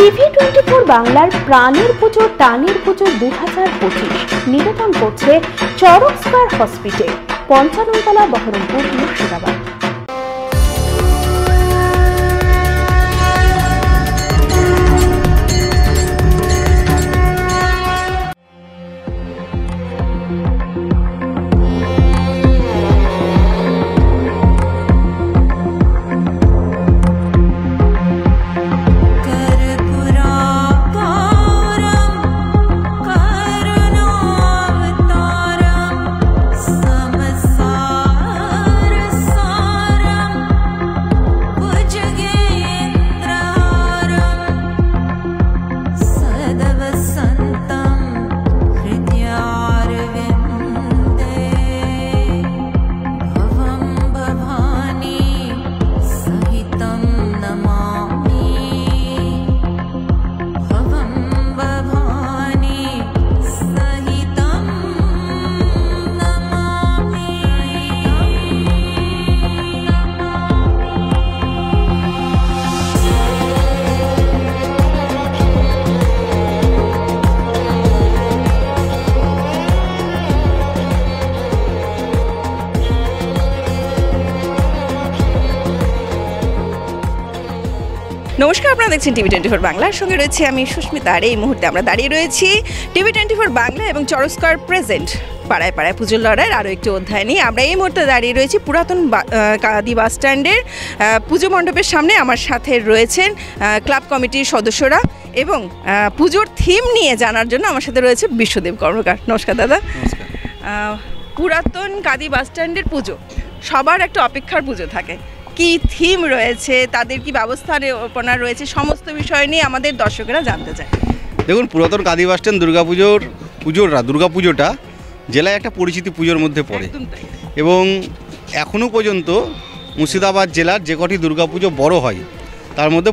টিভি24 বাংলার প্রাণের পুজো টানের পুজো 2025 নিবেদন করছে চরক স্কয়ার হসপিটাল, 55 তলা, বহরমপুর, মুর্শিদাবাদ। নমস্কার, আপনারা দেখছেন টিভি24 বাংলার সঙ্গে রয়েছে আমি সুস্মিতা। আর এই মুহূর্তে আমরা দাঁড়িয়ে রয়েছি টিভি24 বাংলা এবং চরক স্কয়ার প্রেজেন্ট পাড়ায় পাড়ায় পুজোর লড়াইয়ের আরও একটি অধ্যায় নিয়ে আমরা এই মুহূর্তে দাঁড়িয়ে রয়েছি পুরাতন কাদি বাস স্ট্যান্ডের পুজো মণ্ডপের সামনে। আমার সাথে রয়েছেন ক্লাব কমিটির সদস্যরা এবং পুজোর থিম নিয়ে জানার জন্য আমার সাথে রয়েছে বিশ্বদেব কর্মকার। নমস্কার দাদা। পুরাতন কাদি বাস স্ট্যান্ডের পুজো সবার একটা অপেক্ষার পুজো থাকে, কি থিম রয়েছে, তাদের কি ব্যবস্থাপনা রয়েছে, সমস্ত বিষয় নিয়ে আমাদের দর্শকেরা জানতে চায়। দেখুন, পুরাতন কাদি বাস স্ট্যান্ড দুর্গাপুজোটা জেলায় একটা পরিচিতি পুজোর মধ্যে পড়ে এবং এখনও পর্যন্ত মুর্শিদাবাদ জেলার যে কটি দুর্গাপুজো বড় হয় তার মধ্যে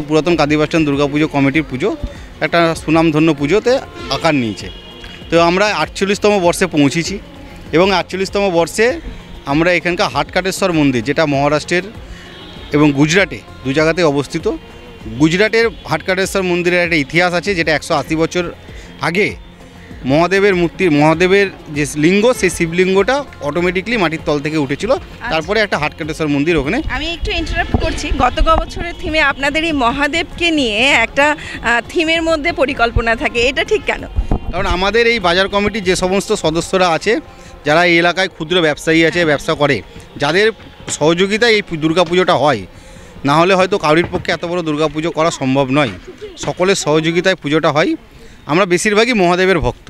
পুরাতন কাদি বাস স্ট্যান্ড দুর্গাপুজো কমিটির পুজো একটা সুনামধন্য পুজোতে আকার নিয়েছে। তো আমরা 48তম বর্ষে পৌঁছেছি এবং 48তম বর্ষে আমরা এখানকার হাটকাটেশ্বর মন্দির, যেটা মহারাষ্ট্রের এবং গুজরাটে দু জায়গাতে অবস্থিত। গুজরাটের হাটকাটেশ্বর মন্দিরের একটা ইতিহাস আছে, যেটা 180 বছর আগে মহাদেবের যে লিঙ্গ, সেই শিবলিঙ্গটা অটোমেটিকলি মাটির তল থেকে উঠেছিল। তারপরে একটা হাটকাটেশ্বর মন্দির ওখানে। আমি একটু ইন্টারাপ্ট করছি, গত বছরের থিমে আপনাদের এই মহাদেবকে নিয়ে একটা থিমের মধ্যে পরিকল্পনা থাকে, এটা ঠিক কেন? কারণ আমাদের এই বাজার কমিটির যে সমস্ত সদস্যরা আছে, যারা এই এলাকায় ক্ষুদ্র ব্যবসায়ী আছে, ব্যবসা করে, যাদের সহযোগিতায় এই দুর্গাপুজোটা হয়, না হলে হয়তো কারোর পক্ষে এত বড় দুর্গাপুজো করা সম্ভব নয়। সকলের সহযোগিতায় পুজোটা হয়। আমরা বেশিরভাগই মহাদেবের ভক্ত,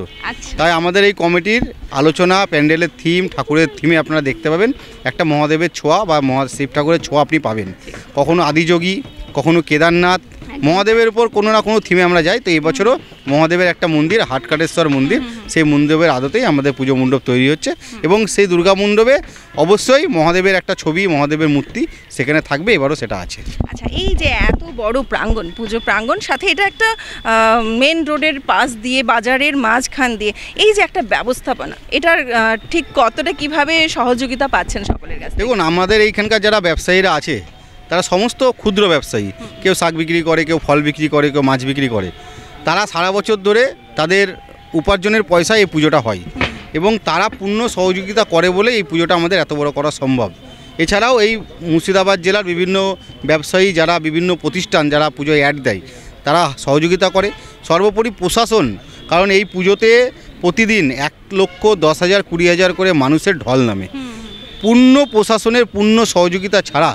তাই আমাদের এই কমিটির আলোচনা, প্যান্ডেলের থিম, ঠাকুরের থিমে আপনারা দেখতে পাবেন একটা মহাদেবের ছোঁয়া বা শিব ঠাকুরের ছোঁয়া আপনি পাবেন। কখনো আদিযোগী, কখনো কেদারনাথ, মহাদেবের উপর কোনো না কোনো থিমে আমরা যাই। তো এই বছরও মহাদেবের একটা মন্দির, হাটকাটেশ্বর মন্দির, সেই মন্দিরের আদতেই আমাদের পুজো মণ্ডপ তৈরি হচ্ছে এবং সেই দুর্গা মণ্ডপে অবশ্যই মহাদেবের একটা ছবি, মহাদেবের মূর্তি সেখানে থাকবে, এবারও সেটা আছে। আচ্ছা, এই যে এত বড় প্রাঙ্গণ, পুজো প্রাঙ্গণ, সাথে এটা একটা মেন রোডের পাশ দিয়ে, বাজারের মাঝখান দিয়ে, এই যে একটা ব্যবস্থাপনা, এটার ঠিক কতটা কিভাবে সহযোগিতা পাচ্ছেন সকলের কাছে? দেখুন, আমাদের এইখানকার যারা ব্যবসায়ীরা আছে তারা সমস্ত ক্ষুদ্র ব্যবসায়ী, কেউ শাক বিক্রি করে, কেউ ফল বিক্রি করে, কেউ মাছ বিক্রি করে। তারা সারা বছর ধরে তাদের উপার্জনের পয়সায় এই পুজোটা হয় এবং তারা পূর্ণ সহযোগিতা করে বলে এই পুজোটা আমাদের এত বড় করা সম্ভব। এছাড়াও এই মুর্শিদাবাদ জেলার বিভিন্ন ব্যবসায়ী, যারা বিভিন্ন প্রতিষ্ঠান যারা পুজোয় অ্যাড দেয়, তারা সহযোগিতা করে। সর্বোপরি প্রশাসন, কারণ এই পুজোতে প্রতিদিন 1,10,000 20,000 করে মানুষের ঢল নামে। পূর্ণ প্রশাসনের পূর্ণ সহযোগিতা ছাড়া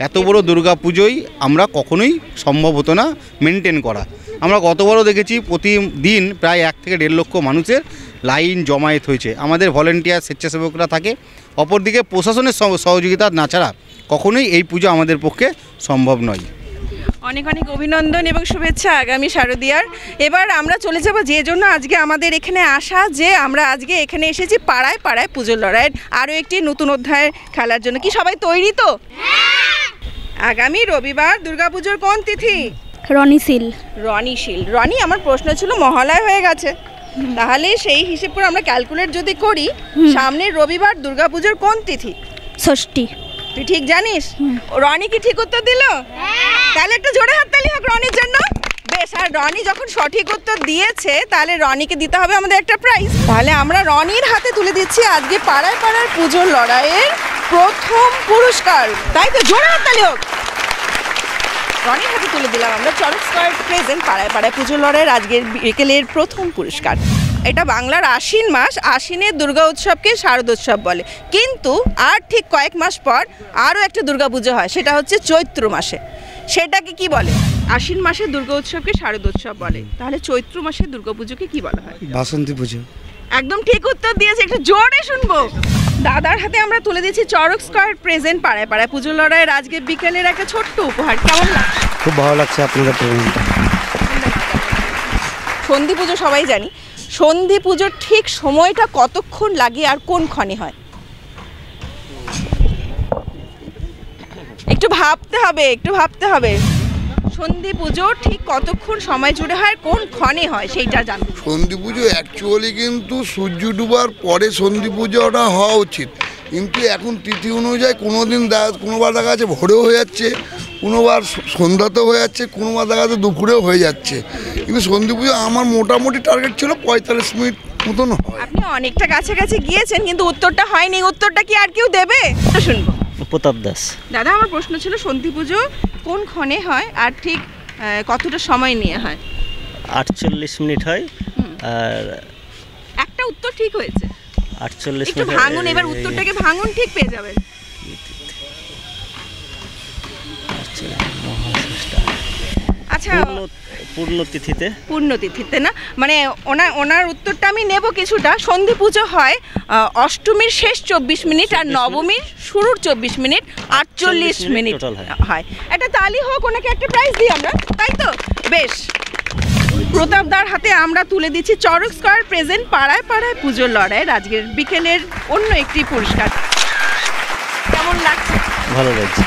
এত বড় দুর্গা পুজোই আমরা কখনোই সম্ভব হতো না মেনটেন করা। আমরা গতবারও দেখেছি প্রতিদিন প্রায় 1 থেকে 1.5 লক্ষ মানুষের লাইন জমায়েত হয়েছে। আমাদের ভলেন্টিয়ার, স্বেচ্ছাসেবকরা থাকে। অপরদিকে প্রশাসনের সহযোগিতা না ছাড়া কখনোই এই পুজো আমাদের পক্ষে সম্ভব নয়। অনেক অনেক অভিনন্দন এবং শুভেচ্ছা আগামী শারদীয়ার। এবার আমরা চলে যাব যে জন্য আজকে আমাদের এখানে আসা, যে আমরা আজকে এখানে এসেছি পাড়ায় পাড়ায় পুজোর লড়াইয়ের আরও একটি নতুন অধ্যায় খেলার জন্য। কি সবাই তৈরি তো? আগামী রবিবার দুর্গাপুজোর কোন তিথি? রনি, আমার প্রশ্ন ছিল মহালয়া হয়ে গেছে, তাহলে সেই হিসেব করে আমরা ক্যালকুলেট যদি করি, সামনের রবিবার দুর্গাপুজোর কোন তিথি? ষষ্ঠী। তুই ঠিক জানিস? রনি কি ঠিক উত্তর দিল? তাহলে একটু জোরে হাততালি হোক রনির জন্য। আর রনি যখন সঠিক উত্তর দিয়েছে তাহলে রনিকে দিতে হবে আমাদের একটা প্রাইজ। তাহলে আমরা রনির হাতে তুলে দিচ্ছি আজকে পাড়ায় পাড়ায় পুজোর লড়াইয়ের প্রথম পুরস্কার। তাই তো, জোরে হাততালি হোক। রনির হাতে তুলে দিলাম আমরা চড়ক স্কয়ার প্রেজেন্ট পাড়ায় পাড়ায় পুজোর লড়াইয়ের আজকের বিকেলের প্রথম পুরস্কার। এটা বাংলার আশ্বিন মাস, আশ্বিনের দুর্গা উৎসবকে শারদোৎসব বলে, কিন্তু আর ঠিক কয়েক মাস পর আরও একটা দুর্গা পুজো হয়, সেটা হচ্ছে চৈত্র মাসে। সেটাকে কি বলে? আশ্বিন মাসে দুর্গা উৎসবকে শারদোৎসব বলে, তাহলে চৈত্র মাসে দুর্গা পুজোকে কি বলা হয়? বাসন্তী পুজো। একদম ঠিক উত্তর দিয়েছে, একটু জোরে শুনবো। দাদার হাতে আমরা তুলে দিয়েছি চড়ক স্কয়ার প্রেজেন্ট পাড়ায় পাড়ায় পুজোর লড়াইয়ের আজকে বিকেলের একটা ছোট্ট উপহার। কেমন লাগছে? খুব ভালো লাগছে আপনাদের প্রোগ্রামটা। সন্ধি পুজো সবাই জানি, সন্ধি পুজোর ঠিক সময়টা কতক্ষণ লাগে আর কোন ক্ষণে হয়? একটু ভাবতে হবে, একটু ভাবতে হবে। সন্ধি পুজো ঠিক কতক্ষণ সময় জুড়ে হয়, কোন ক্ষণে হয়, সেইটা জানবো। সন্ধি পুজো অ্যাকচুয়ালি কিন্তু সূর্য ডুবার পরে সন্ধি পুজোটা হওয়া উচিত, কিন্তু এখন তিথি অনুযায়ী কোনোবার দেখা যাচ্ছে ভোরেও হয়ে যাচ্ছে, কোনোবার সন্ধ্যাতেও হয়ে যাচ্ছে, কোনোবার দেখা যাচ্ছে দুপুরেও হয়ে যাচ্ছে। কিন্তু সন্ধি পুজো আমার মোটামুটি টার্গেট ছিল 45 মিনিট মতন হয়। আপনি অনেকটা কাছাকাছি গিয়েছেন, কিন্তু উত্তরটা হয়নি। উত্তরটা কি আর কেউ দেবে? শুনবো। প্রতাপ দাস। দাদা, আমার প্রশ্ন ছিল সন্ধি পুজো কোন ক্ষণে হয় আর ঠিক কতটা সময় নিয়ে হয়? 48 মিনিট হয়। আর একটা উত্তর ঠিক হয়েছে, 48 একটু মিনিট। ভাঙুন, এবার উত্তরটাকে ভাঙুন, ঠিক পেয়ে যাবেন। আচ্ছা, পূর্ণতিথিতে। পূর্ণতিথিতে না, মানে ওনার উত্তরটা আমি নেব কিছুটা। সন্ধি পুজো হয় অষ্টমীর শেষ 24 মিনিট আর নবমীর শুরুর 24 মিনিট, 48 মিনিট হয়। একটা তালি হোক, ওনাকে একটা প্রাইজ দিই আমরা, তাই তো? বেশ, প্রতাপদার হাতে আমরা তুলে দিচ্ছি চড়ক স্কয়ার প্রেজেন্ট পাড়ায় পাড়ায় পুজোর লড়াইয়ের আজকের বিকেলের অন্য একটি পুরস্কার। কেমন লাগছে? ভালো লাগছে।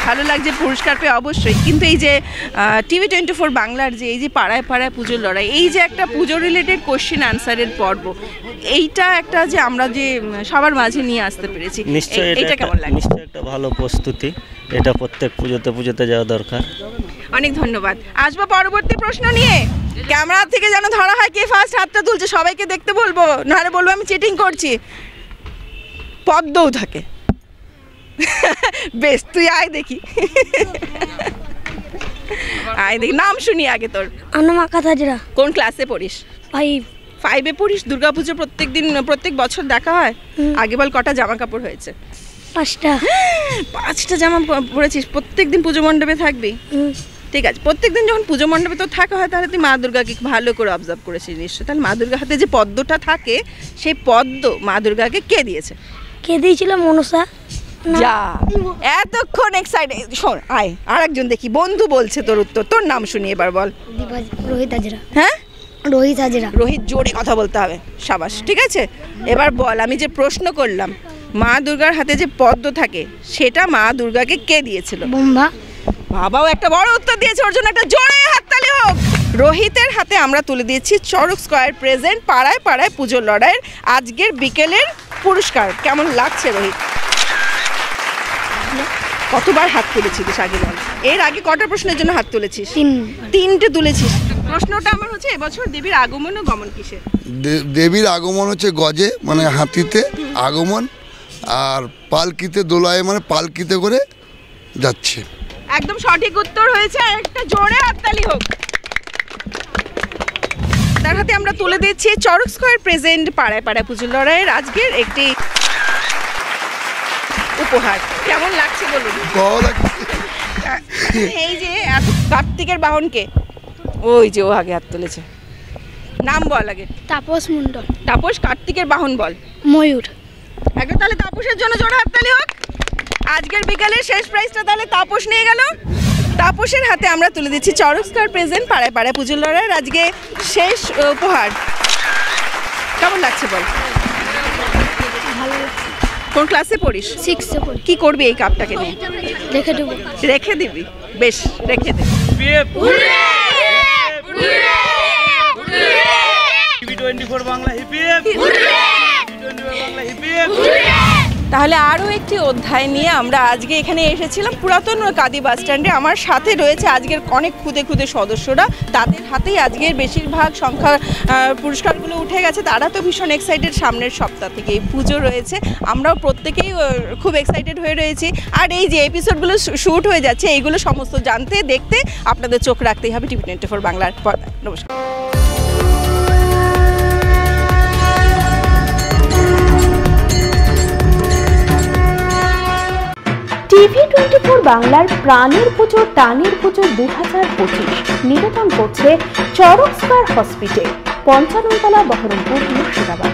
ভালো লাগছে পুরস্কার পেয়ে অবশ্যই, কিন্তু এই যে TV24 বাংলার যে এই যে পাড়ায় পাড়ায় পুজোর লড়াই, এই যে একটা পুজো রিলেটেড কোশ্চেন আনসারের পর্ব, এইটা একটা যে আমরা যে সবার মাঝে নিয়ে আসতে পেরেছি, নিশ্চয়ই এটা কেমন লাগে? নিশ্চয়ই একটা ভালো প্রস্তুতি, এটা প্রত্যেক পুজোতে যাওয়া দরকার। অনেক ধন্যবাদ। আসবো পরবর্তী প্রশ্ন নিয়ে। ক্যামেরা থেকে যেন ধরা হয় কে ফার্স্ট হাতটা তুলছে, সবাইকে দেখতে বলবো, নাহলে বলবো আমি চিটিং করছি। পদ্মও থাকে। বেশ, তুই আয় দেখি, আয় দেখি, নাম শুনি আগে তোর। আনামাকা হাজরা। কোন ক্লাসে পড়িস? 5 পড়িস। দুর্গাপুজো প্রত্যেক বছর দেখা হয়? আগে বল, কটা জামা কাপড় হয়েছে? 5টা। 5টা জামা পরেছিস? প্রত্যেকদিন পুজো মণ্ডপে থাকবি? ঠিক আছে, প্রত্যেকদিন যখন পুজো মণ্ডপে তো থাকা হয়, তাহলে তুই মা দুর্গাকে ভালো করে অবজার্ভ করেছিস নিশ্চয়। তাহলে মা দুর্গার হাতে যে পদ্মটা থাকে, সেই পদ্ম মা দুর্গাকে কে দিয়েছে? কে দিয়েছিল? মনসা। যা, এতক্ষণ এক্সাইটেড। শোন, আয় আরেকজন দেখি, বন্ধু বলছে তোর উত্তর। তোর নাম শুনি এবার বল। রোহিত হাজরা। হ্যাঁ, রোহিত হাজরা। রোহিত, জোরে কথা বলতে হবে। সাবাস, ঠিক আছে। এবার বল, আমি যে প্রশ্ন করলাম, মা দুর্গার হাতে যে পদ্ম থাকে, সেটা মা দুর্গাকে কে দিয়েছিল? ব্রহ্মা। বাবাও একটা বড় উত্তর দিয়েছে, ওর জন্য একটা জোরে হাততালি হোক। রোহিতের হাতে আমরা তুলে দিচ্ছি চড়ক স্কয়ার প্রেজেন্ট পাড়ায় পাড়ায় পুজোর লড়াইয়ের আজকের বিকেলের পুরস্কার। কেমন লাগছে রোহিত? কতবার হাত তুলেছিস আগে বল? এর আগে কটা প্রশ্নের জন্য হাত তুলেছিস? 3টে তুলেছিস। প্রশ্নটা আমার হচ্ছে, এবছর দেবীর আগমন ও গমন কিসে? দেবীর আগমন হচ্ছে গজে, মানে হাতিতে আগমন, আর পালকিতে দোলায়, মানে পালকিতে করে যাচ্ছে। একদম সঠিক উত্তর হয়েছে, আর একটা জোরে হাততালি হোক। তার হাতে আমরা তুলে দিচ্ছি চড়ক স্কয়ার প্রেজেন্ট পাড়ায় পাড়ায় পুজোর লড়াইয়ের আজকের একটি উপহার। কেমন লাগছে বলুন? এই যে কার্তিকের বাহনকে, ওই যে ও আগে হাত তুলেছে, নাম বল আগে। তাপস মণ্ডল। তাপস, কার্তিকের বাহন বল। ময়ূর। একদম, তাহলে তাপসের জন্য জোরে হাততালি হোক। আজকের বিকালের শেষ প্রাইজটা তাহলে তাপস নিয়ে গেল। তাপসের হাতে আমরা তুলে দিচ্ছি চড়ক স্কয়ার প্রেজেন্ট পাড়ায় পাড়ায় পুজোর লড়াইয়ের আজকে শেষ উপহার। কেমন লাগছে বল? ভালো লাগছে। কোন ক্লাসে পড়িস? 6-এ পড়ি। কি করবি এই কাপটাকে নিয়ে? রেখে দেবো। রেখে দিবি? বেশ, রেখে দে। TV24 Bangla hip hip. TV24 Bangla hip hip. তাহলে আরও একটি অধ্যায় নিয়ে আমরা আজকে এখানে এসেছিলাম পুরাতন কাদি বাস স্ট্যান্ডে। আমার সাথে রয়েছে আজকের অনেক খুদে খুদে সদস্যরা, তাদের হাতেই আজকের বেশিরভাগ সংখ্যা পুরস্কারগুলো উঠে গেছে। তারা তো ভীষণ এক্সাইটেড, সামনের সপ্তাহ থেকে এই পুজো রয়েছে, আমরাও প্রত্যেকেই খুব এক্সাইটেড হয়ে রয়েছি। আর এই যে এপিসোডগুলো শ্যুট হয়ে যাচ্ছে এইগুলো সমস্ত জানতে দেখতে আপনাদের চোখ রাখতেই হবে TV24 বাংলার পর্দায়। নমস্কার। TV24 বাংলার প্রাণের পুজো টানের পুজো 2025 নিবেদন করছে চরক স্কয়ার হসপিটাল, 55 তলা, বহরমপুর, মুর্শিদাবাদ।